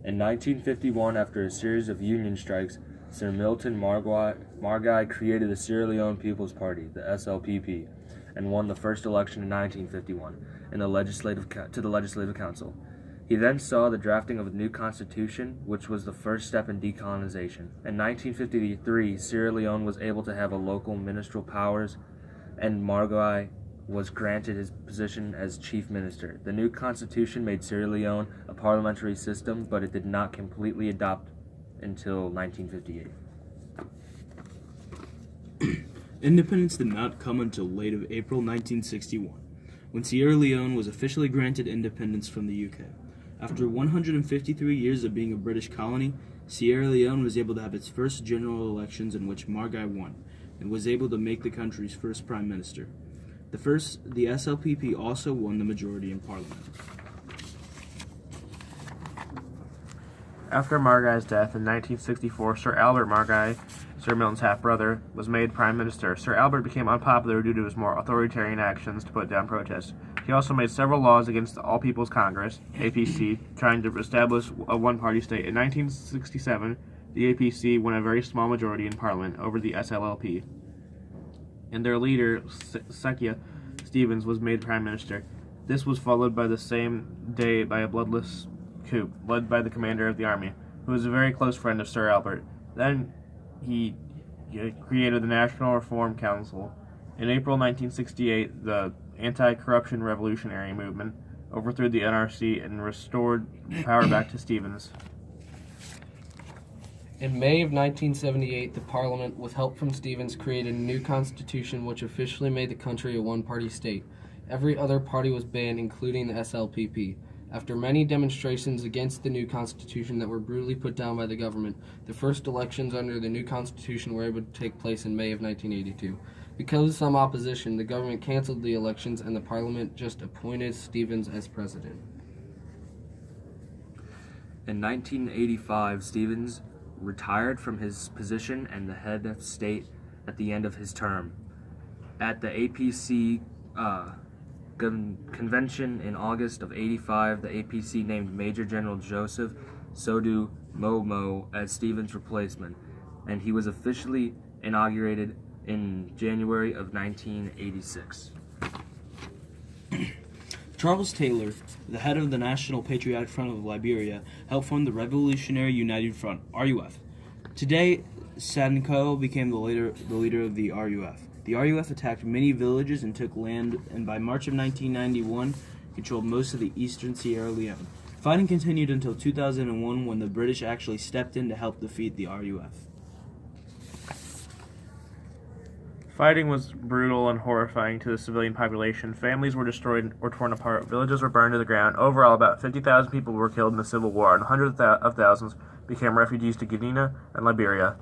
In 1951, after a series of union strikes, Sir Milton Margai created the Sierra Leone People's Party, the SLPP, and won the first election in 1951 to the Legislative Council. He then saw the drafting of a new constitution, which was the first step in decolonization. In 1953, Sierra Leone was able to have a local ministerial powers, and Margai was granted his position as chief minister. The new constitution made Sierra Leone a parliamentary system, but it did not completely adopt until 1958. Independence did not come until late of April 1961, when Sierra Leone was officially granted independence from the UK. After 153 years of being a British colony, Sierra Leone was able to have its first general elections in which Margai won, and was able to make the country's first prime minister. The SLPP also won the majority in Parliament. After Margai's death in 1964, Sir Albert Margai, Sir Milton's half-brother, was made Prime Minister. Sir Albert became unpopular due to his more authoritarian actions to put down protests. He also made several laws against the All People's Congress, APC, trying to establish a one-party state. In 1967, the APC won a very small majority in Parliament over the SLLP, and their leader, Sekia Stevens, was made Prime Minister. This was followed by the same day by a bloodless coup, led by the commander of the army, who was a very close friend of Sir Albert. Then he created the National Reform Council. In April 1968, the Anti-Corruption Revolutionary Movement overthrew the NRC and restored power back to Stevens. In May of 1978, the Parliament, with help from Stevens, created a new constitution which officially made the country a one-party state. Every other party was banned, including the SLPP. After many demonstrations against the new constitution that were brutally put down by the government, the first elections under the new constitution were able to take place in May of 1982. Because of some opposition, the government canceled the elections and the Parliament just appointed Stevens as president. In 1985, Stevens retired from his position and the head of state at the end of his term. At the APC convention in August of '85, the APC named Major General Joseph Sodu Momo as Stevens' replacement, and he was officially inaugurated in January of 1986. Charles Taylor, the head of the National Patriotic Front of Liberia, helped form the Revolutionary United Front, RUF. Today, Sanko became the leader of the RUF. The RUF attacked many villages and took land, and by March of 1991, controlled most of the eastern Sierra Leone. Fighting continued until 2001, when the British actually stepped in to help defeat the RUF. Fighting was brutal and horrifying to the civilian population. Families were destroyed or torn apart. Villages were burned to the ground. Overall, about 50,000 people were killed in the Civil War, and hundreds of thousands became refugees to Guinea and Liberia.